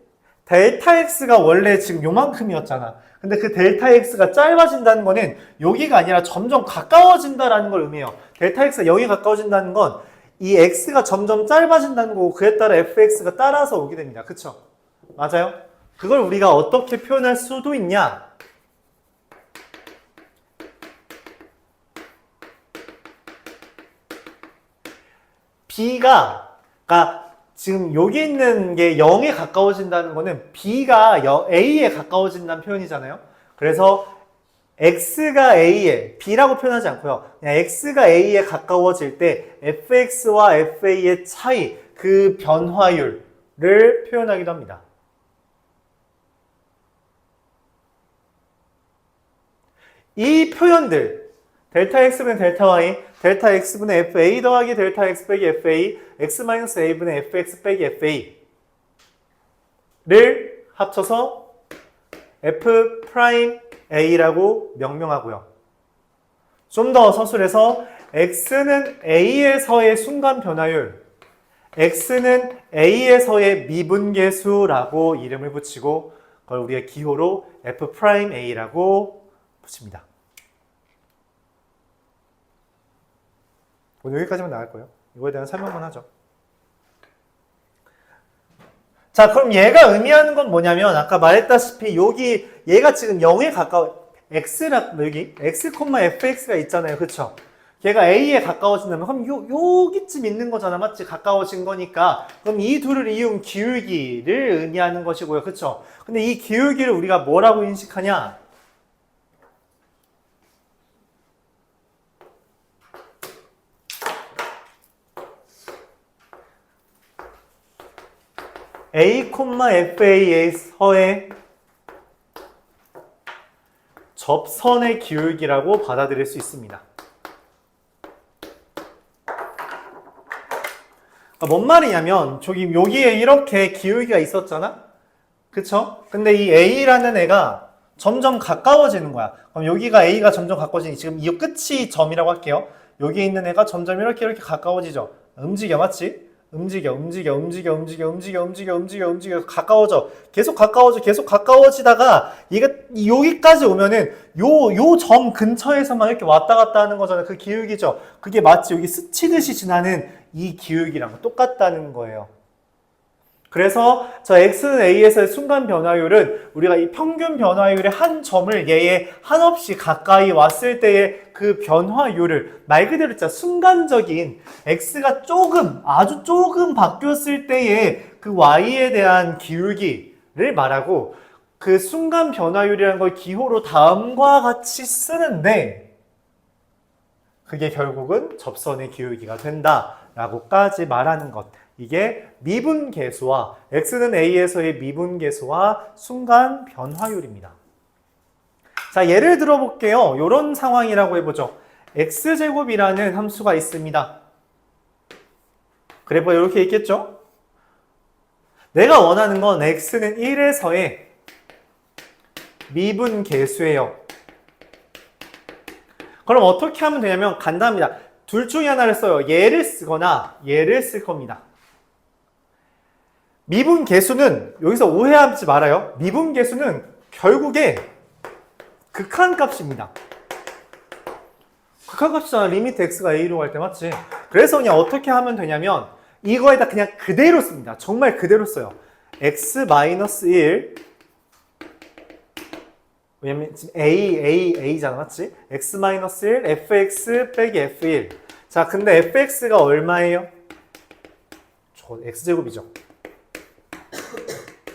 델타 x가 원래 지금 요만큼이었잖아. 근데 그 델타 x가 짧아진다는 거는 여기가 아니라 점점 가까워진다라는 걸 의미해요. 델타 x가 0이 가까워진다는 건 이 x가 점점 짧아진다는 거고, 그에 따라 fx가 따라서 오게 됩니다. 그쵸? 맞아요? 그걸 우리가 어떻게 표현할 수도 있냐? b가, 그러니까 지금 여기 있는 게 0에 가까워진다는 거는 b가 a에 가까워진다는 표현이잖아요. 그래서 x가 a에, b라고 표현하지 않고요. 그냥 x가 a에 가까워질 때 fx와 fa의 차이, 그 변화율을 표현하기도 합니다. 이 표현들, 델타 x분의 델타 y, 델타 x분의 fa 더하기 델타 x 빼기 fa, x-a분의 fx 빼기 fa를 합쳐서 f'a라고 명명하고요. 좀 더 서술해서 x는 a에서의 순간 변화율, x는 a에서의 미분계수라고 이름을 붙이고, 그걸 우리가 기호로 f'a라고 붙입니다. 오늘 여기까지만 나갈 거예요. 이거에 대한 설명만 하죠. 자, 그럼 얘가 의미하는 건 뭐냐면, 아까 말했다시피 여기 얘가 지금 0에 가까워, 여기 x, fx가 있잖아요. 그쵸? 걔가 a에 가까워진다면 그럼 여기쯤 있는 거잖아. 맞지? 가까워진 거니까. 그럼 이 둘을 이은 기울기를 의미하는 것이고요. 그쵸? 근데 이 기울기를 우리가 뭐라고 인식하냐? A, FA에서의 접선의 기울기라고 받아들일 수 있습니다. 뭔 말이냐면 저기 여기에 이렇게 기울기가 있었잖아? 그쵸? 근데 이 A라는 애가 점점 가까워지는 거야. 그럼 여기가 A가 점점 가까워지니 지금 이 끝이 점이라고 할게요. 여기 있는 애가 점점 이렇게 가까워지죠. 움직여, 맞지? 움직여 가까워져. 계속 가까워지다가 얘가 여기까지 오면은 요 점 근처에서만 이렇게 왔다 갔다 하는 거잖아. 그 기울기죠. 그게 마치 여기 스치듯이 지나는 이 기울기랑 똑같다는 거예요. 그래서 저 x는 a에서의 순간 변화율은 우리가 이 평균 변화율의 한 점을 얘에 한없이 가까이 왔을 때의 그 변화율을 말 그대로 진짜 순간적인 x가 아주 조금 바뀌었을 때의 그 y에 대한 기울기를 말하고 그 순간 변화율이라는 걸 기호로 다음과 같이 쓰는데 그게 결국은 접선의 기울기가 된다라고까지 말하는 것. 이게 미분계수와 x는 a에서의 미분계수와 순간 변화율입니다. 자, 예를 들어 볼게요. 이런 상황이라고 해보죠. x제곱이라는 함수가 있습니다. 그래프가 이렇게 있겠죠? 내가 원하는 건 x는 1에서의 미분계수예요. 그럼 어떻게 하면 되냐면 간단합니다. 둘 중에 하나를 써요. 얘를 쓰거나 얘를 쓸 겁니다. 미분계수는 여기서 오해하지 말아요. 미분계수는 결국에 극한값입니다. 극한값이잖아. 리미트 x가 a로 갈 때 맞지? 그래서 그냥 어떻게 하면 되냐면 이거에다 그냥 그대로 씁니다. 정말 그대로 써요. x-1 왜냐면 지금 a잖아. 맞지? x-1 fx 빼기 f1 자, 근데 fx가 얼마예요? 저 x제곱이죠.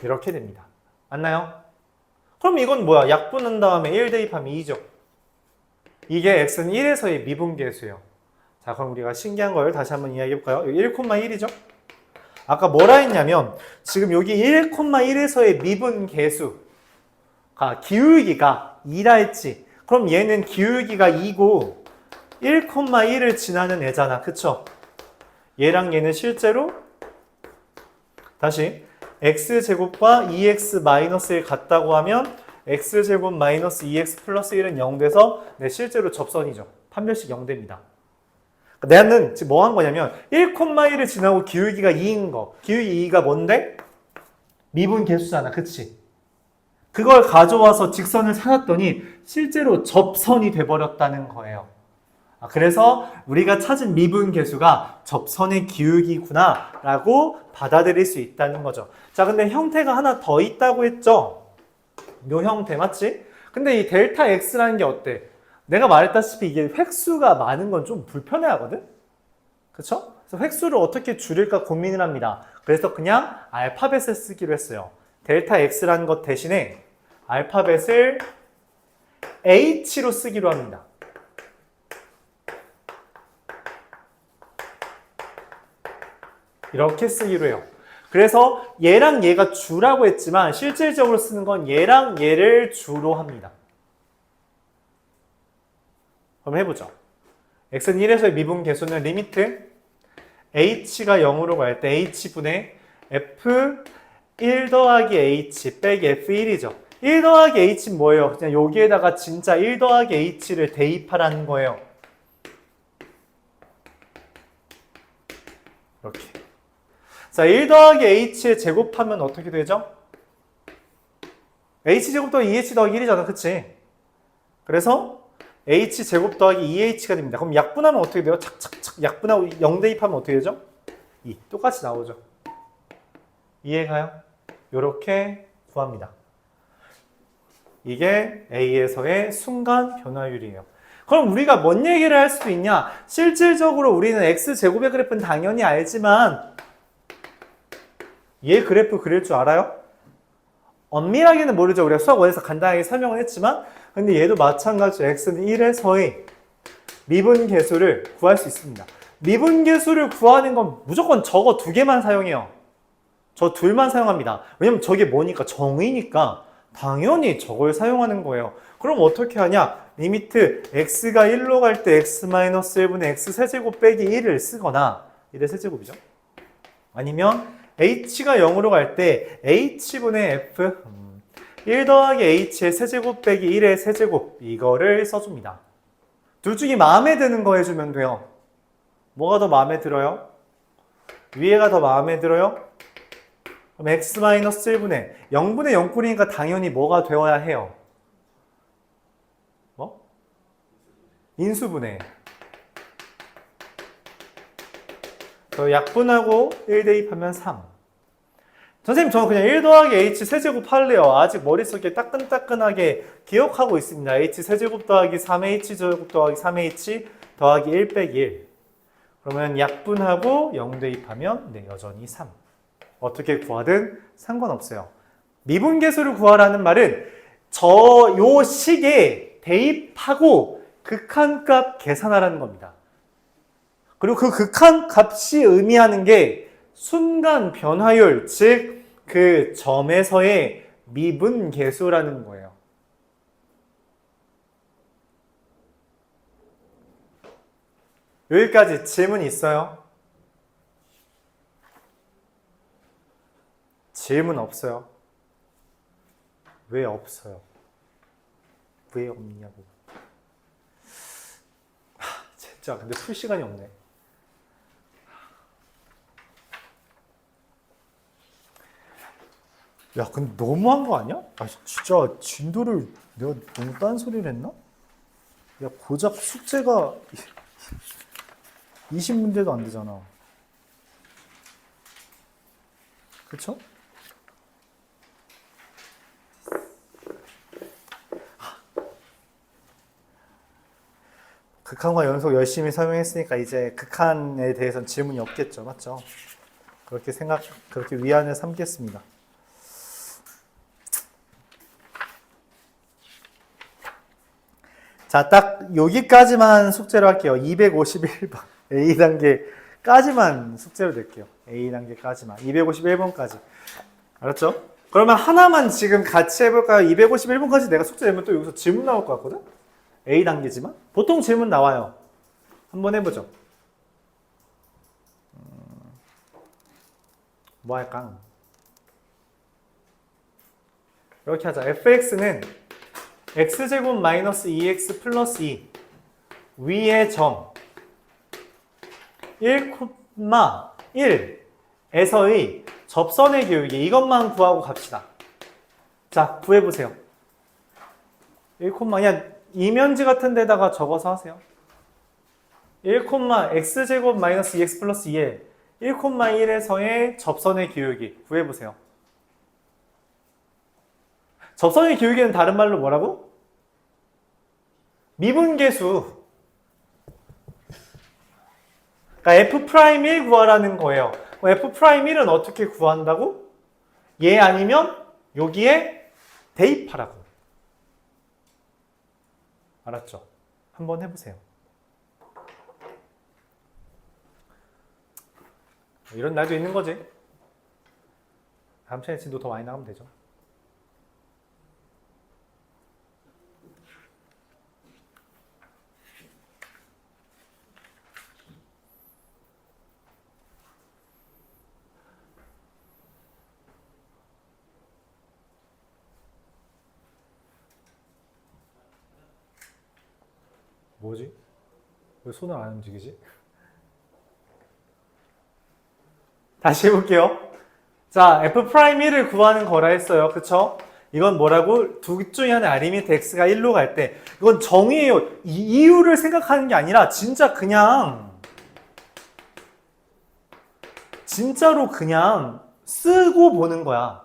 이렇게 됩니다. 맞나요? 그럼 이건 뭐야? 약분한 다음에 1 대입하면 2죠. 이게 x는 1에서의 미분계수예요. 자, 그럼 우리가 신기한 걸 다시 한번 이야기해볼까요? 여기 1,1이죠? 아까 뭐라 했냐면 지금 여기 1,1에서의 미분계수가 기울기가 2라 했지. 그럼 얘는 기울기가 2고 1,1을 지나는 애잖아. 그쵸? 얘랑 얘는 실제로 다시 x제곱과 2x-1 같다고 하면 x제곱 마이너스 2x 플러스 1은 0 돼서 네, 실제로 접선이죠. 판별식 0 됩니다. 내는 지금 뭐 한 거냐면 1,1을 지나고 기울기가 2인 거. 기울기 2가 뭔데? 미분계수잖아. 그치? 그걸 가져와서 직선을 찾았더니 실제로 접선이 돼버렸다는 거예요. 그래서 우리가 찾은 미분계수가 접선의 기울기구나 라고 받아들일 수 있다는 거죠. 자, 근데 형태가 하나 더 있다고 했죠? 요 형태 맞지? 근데 이 델타 x라는 게 어때? 내가 말했다시피 이게 획수가 많은 건 좀 불편해하거든? 그쵸? 그래서 획수를 어떻게 줄일까 고민을 합니다. 그래서 그냥 알파벳을 쓰기로 했어요. 델타 x라는 것 대신에 알파벳을 h로 쓰기로 합니다. 이렇게 쓰기로 해요. 그래서 얘랑 얘가 주라고 했지만 실질적으로 쓰는 건 얘랑 얘를 주로 합니다. 그럼 해보죠. x는 1에서의 미분계수는 리미트 h가 0으로 갈 때 h분의 f 1 더하기 h 빼기 f1이죠. 1 더하기 h는 뭐예요? 그냥 여기에다가 진짜 1 더하기 h를 대입하라는 거예요. 이렇게. 자, 1 더하기 h에 제곱하면 어떻게 되죠? h제곱 더하기 2h 더하기 1이잖아. 그치? 그래서 h제곱 더하기 2h가 됩니다. 그럼 약분하면 어떻게 돼요? 착착착 약분하고 0 대입하면 어떻게 되죠? 2. 똑같이 나오죠. 이해가요? 요렇게 구합니다. 이게 A에서의 순간 변화율이에요. 그럼 우리가 뭔 얘기를 할 수도 있냐? 실질적으로 우리는 X제곱의 그래프는 당연히 알지만 얘 그래프 그릴 줄 알아요? 엄밀하게는 모르죠. 우리가 수학 1에서 간단하게 설명을 했지만 근데 얘도 마찬가지로 X는 1에서의 미분계수를 구할 수 있습니다. 미분계수를 구하는 건 무조건 저거 두 개만 사용해요. 저 둘만 사용합니다. 왜냐면 저게 뭐니까 정의니까 당연히 저걸 사용하는 거예요. 그럼 어떻게 하냐? 리미트 x가 1로 갈 때 x-1분의 x 세제곱 빼기 1을 쓰거나 1의 세제곱이죠. 아니면 h가 0으로 갈 때 h분의 f 1 더하기 h의 세제곱 빼기 1의 세제곱 이거를 써줍니다. 둘 중에 마음에 드는 거 해주면 돼요. 뭐가 더 마음에 들어요? 위에가 더 마음에 들어요? 그럼 x-1분의 0분의 0꼴이니까 당연히 뭐가 되어야 해요? 뭐? 인수분해. 저 약분하고 1 대입하면 3. 선생님 저는 그냥 1 더하기 h 세제곱 할래요. 아직 머릿속에 따끈따끈하게 기억하고 있습니다. h 세제곱 더하기 3h 제곱 더하기 3h 더하기 1 빼기 1. 그러면 약분하고 0 대입하면 네, 여전히 3. 어떻게 구하든 상관없어요. 미분계수를 구하라는 말은 요 식에 대입하고 극한값 계산하라는 겁니다. 그리고 그 극한값이 의미하는 게 순간 변화율, 즉 그 점에서의 미분계수라는 거예요. 여기까지 질문 있어요? 질문 없어요? 왜 없어요? 왜 없냐고. 진짜 근데 풀 시간이 없네. 야, 근데 너무한 거 아니야? 아, 진짜 진도를 내가 너무 딴소리를 했나? 야, 고작 숙제가 20문제도 안 되잖아. 그쵸? 극한과 연속 열심히 설명했으니까 이제 극한에 대해서는 질문이 없겠죠. 맞죠? 그렇게 위안을 삼겠습니다. 자, 딱 여기까지만 숙제로 할게요. 251번 A단계까지만 숙제로 낼게요. A단계까지만 251번까지 알았죠? 그러면 하나만 지금 같이 해볼까요? 251번까지 내가 숙제 내면 또 여기서 질문 나올 것 같거든? A단계지만 보통 질문 나와요. 한번 해보죠. 뭐 할까? 이렇게 하자. fx는 x제곱 마이너스 2x 플러스 2 위의 점 1,1에서의 접선의 기울기 이것만 구하고 갑시다. 자, 구해보세요. 1, 그냥 이면지 같은 데다가 적어서 하세요. 1, x제곱 마이너스 2x 플러스 2에 1,1에서의 접선의 기울기 구해보세요. 접선의 기울기는 다른 말로 뭐라고? 미분계수. 그러니까 F'1 구하라는 거예요. F'1은 어떻게 구한다고? 얘 아니면 여기에 대입하라고. 알았죠? 한번 해보세요. 이런 날도 있는 거지. 다음 시간에 진도 더 많이 나가면 되죠. 뭐지? 왜 손을 안 움직이지? 다시 해볼게요. 자, F'1을 구하는 거라 했어요. 그쵸? 이건 뭐라고? 둘 중에 하나 리미트 x가 1로 갈 때 이건 정의예요. 이유를 생각하는 게 아니라 진짜 그냥 진짜로 그냥 쓰고 보는 거야.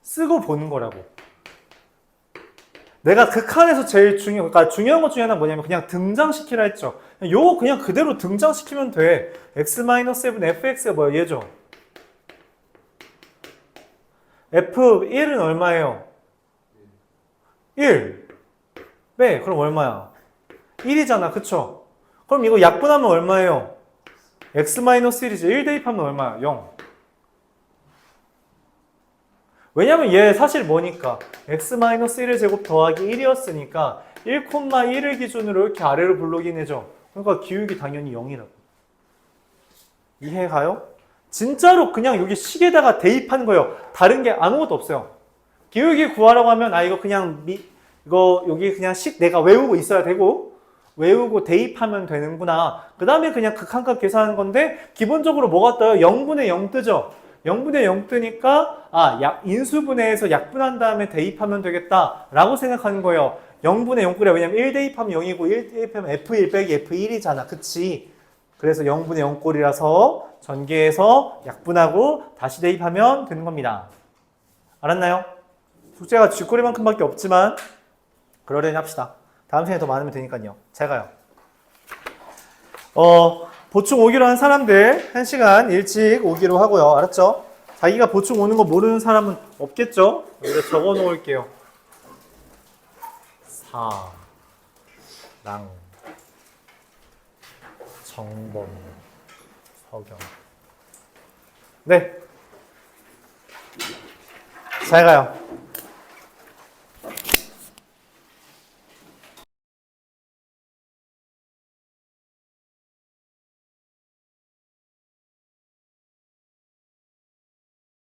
쓰고 보는 거라고. 내가 극한에서 제일 그러니까 중요한 것 중에 하나 뭐냐면 그냥 등장시키라 했죠. 요거 그냥 그대로 등장시키면 돼. x-7 fx가 뭐야? 얘죠. F1은 얼마예요? 1. 네, 그럼 얼마야? 1이잖아. 그쵸? 그럼 이거 약분하면 얼마예요? x-1이지. 1 대입하면 얼마야? 0. 왜냐면 얘 사실 뭐니까 x-1의 제곱 더하기 1이었으니까 1,1을 기준으로 이렇게 아래로 블록인 해죠. 그러니까 기울기 당연히 0이라고. 이해가요? 진짜로 그냥 여기 식에다가 대입한 거예요. 다른 게 아무것도 없어요. 기울기 구하라고 하면 이거 그냥 이거 여기 그냥 식 내가 외우고 있어야 되고 외우고 대입하면 되는구나. 그 다음에 그냥 극한값 계산하는 건데 기본적으로 뭐가 떠요? 0분의 0 뜨죠? 0분의 0 뜨니까 인수분해해서 약분한 다음에 대입하면 되겠다 라고 생각하는 거예요. 0분의 0꼴이야. 왜냐면 1 대입하면 0이고 1 대입하면 F1 빼기 F1이잖아. 그치? 그래서 0분의 0꼴이라서 전개해서 약분하고 다시 대입하면 되는 겁니다. 알았나요? 숙제가 쥐꼬리만큼밖에 없지만 그러려니 합시다. 다음 시간에 더 많으면 되니까요. 잘 가요. 보충 오기로 한 사람들 1시간 일찍 오기로 하고요. 알았죠? 자기가 보충 오는 거 모르는 사람은 없겠죠? 여기다 적어 놓을게요. 사랑 정범 서경. 네. 잘 가요.